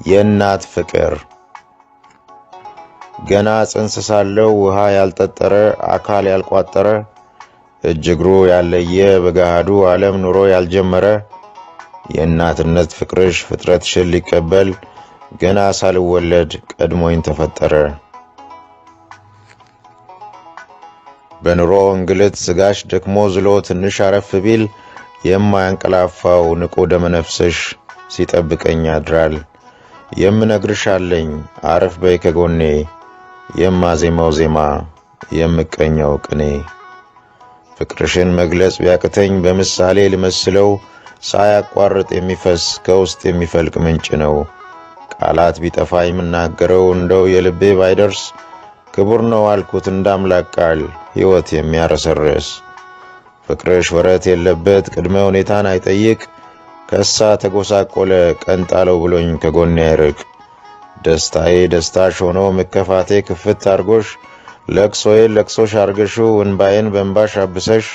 የእናት ፍቅር ገና ጽንስ ሳለው ውሃ ያልጠጠረ አካል ያልቋጠረ እጅ እግሩ ያለየ በገሃዱ ዓለም ኑሮ ያልጀመረ የእናትነት ፍቅርሽ ፍጥረትሽን ሊቀበል ገና ሳልወለድ ቀድሞኝ ተፈጠረ። በኑሮ እንግልት ስጋሽ ደክሞ ዝሎ ትንሽ አረፍ ቢል የማያንቀላፋው ንቁ ደመነፍስሽ ሲጠብቀኝ ያድራል። የምነግርሽ አለኝ አረፍ በይ ከጎኔ የማዜማው ዜማ የምቀኛው ቅኔ። ፍቅርሽን መግለጽ ቢያቅተኝ በምሳሌ ልመስለው ሳያቋርጥ የሚፈስ ከውስጥ የሚፈልቅ ምንጭ ነው። ቃላት ቢጠፋ የምናገረው እንደው የልቤ ባይደርስ ክቡር ነው አልኩት እንዳምላክ ቃል ሕይወት የሚያረሰርስ። ፍቅርሽ ወረት የለበት ቅድመ ሁኔታን አይጠይቅ ከሳ ተጎሳቆለ ቀንጣለው ብሎኝ ከጎኔ አይርቅ። ደስታዬ ደስታሽ ሆኖ መከፋቴ ክፍት አርጎሽ ለቅሶዬን ለቅሶሽ አርገሽው እንባዬን በእንባሽ አብሰሽ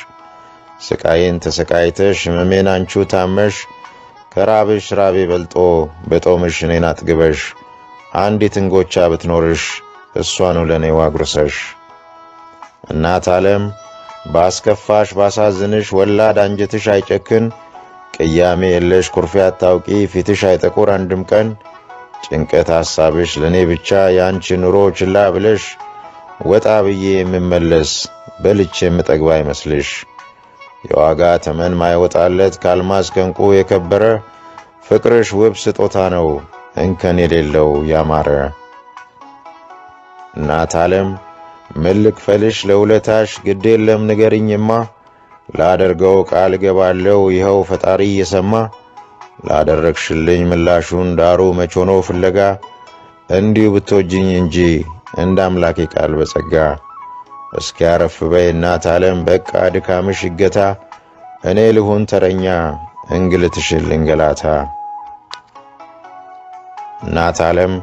ስቃዬን ተሰቃይተሽ ሕመሜን አንቺ ታመሽ ከራብሽ ራቤ በልጦ በጦምሽ እኔን አጥግበሽ አንዲት እንጎቻ ብትኖርሽ እሷኑ ለኔ ዋጉርሰሽ። እናት ዓለም ባስከፋሽ ባሳዝንሽ ወላድ አንጀትሽ አይጨክን ቅያሜ የለሽ ኩርፊያ አታውቂ ፊትሽ አይጠቁር አንድም ቀን ጭንቀት ሐሳብሽ ለኔ ብቻ ያንቺ ኑሮ ችላ ብለሽ ወጣ ብዬ የምመለስ በልቼ የምጠግባ አይመስልሽ። የዋጋ ተመን ማይወጣለት ካልማዝ ከንቁ የከበረ ፍቅርሽ ውብ ስጦታ ነው እንከን የሌለው ያማረ። እናት ዓለም ምን ልክፈልሽ ለውለታሽ ግድ የለም ንገሪኝማ ላደርገው ቃል ገባለው ይኸው ፈጣሪ እየሰማ ላደረግሽልኝ ምላሹን ዳሩ መች ሆኖ ፍለጋ እንዲሁ ብትወጂኝ እንጂ እንደ አምላኬ ቃል በጸጋ። እስኪ አረፍ በይ እናት ዓለም በቃ ድካምሽ ይገታ እኔ ልሁን ተረኛ እንግልትሽን ልንገላታ። እናት ዓለም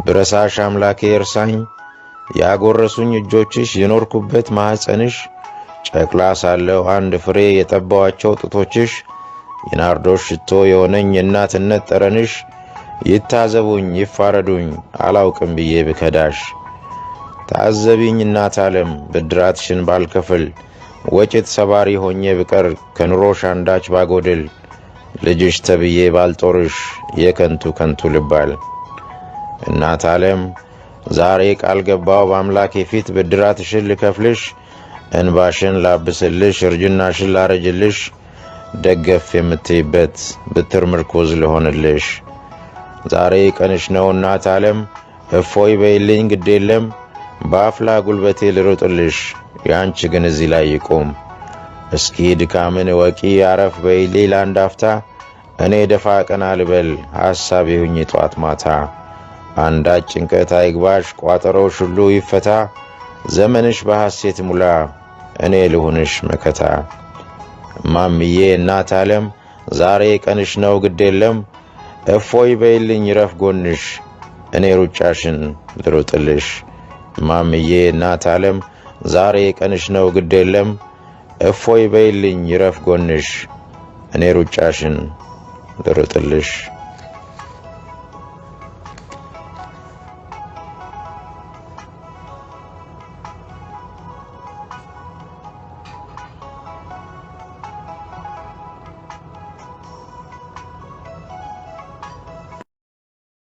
ብረሳሽ አምላኬ እርሳኝ ያጎረሱኝ እጆችሽ የኖርኩበት ማህፀንሽ ጨቅላ ሳለው አንድ ፍሬ የጠባዋቸው ጡቶችሽ የናርዶስ ሽቶ የሆነኝ የእናትነት ጠረንሽ ይታዘቡኝ ይፋረዱኝ አላውቅም ብዬ ብከዳሽ። ታዘቢኝ እናት ዓለም ብድራትሽን ባልከፍል ወጭት ሰባሪ ሆኜ ብቀር ከኑሮሽ አንዳች ባጎድል ልጅሽ ተብዬ ባልጦርሽ የከንቱ ከንቱ ልባል። እናት ዓለም ዛሬ ቃል ገባው በአምላኬ ፊት ብድራትሽን ልከፍልሽ እንባሽን ላብስልሽ እርጅናሽን ላረጅልሽ ደገፍ የምትይበት ብትር ምርኩዝ ልሆንልሽ። ዛሬ ቀንሽ ነው እናት ዓለም እፎይ በይልኝ ግድ የለም በአፍላ ጉልበቴ ልሮጥልሽ ያንቺ ግን እዚህ ላይ ይቆም። እስኪ ድካምን ወቂ አረፍ በይልኝ ለአንድ አፍታ እኔ ደፋ ቀና ልበል ሐሳብ ይሁኝ ጧት ማታ። አንዳች ጭንቀት አይግባሽ ቋጠሮሽ ሁሉ ይፈታ ዘመንሽ በሐሴት ሙላ እኔ ልሁንሽ መከታ። ማምዬ እናት ዓለም ዛሬ ቀንሽ ነው ግድ የለም እፎይ በይልኝ ይረፍ ጎንሽ እኔ ሩጫሽን ልሮጥልሽ። ማምዬ እናት ዓለም ዛሬ ቀንሽ ነው ግድ የለም እፎይ በይልኝ ይረፍ ጎንሽ እኔ ሩጫሽን ልሮጥልሽ።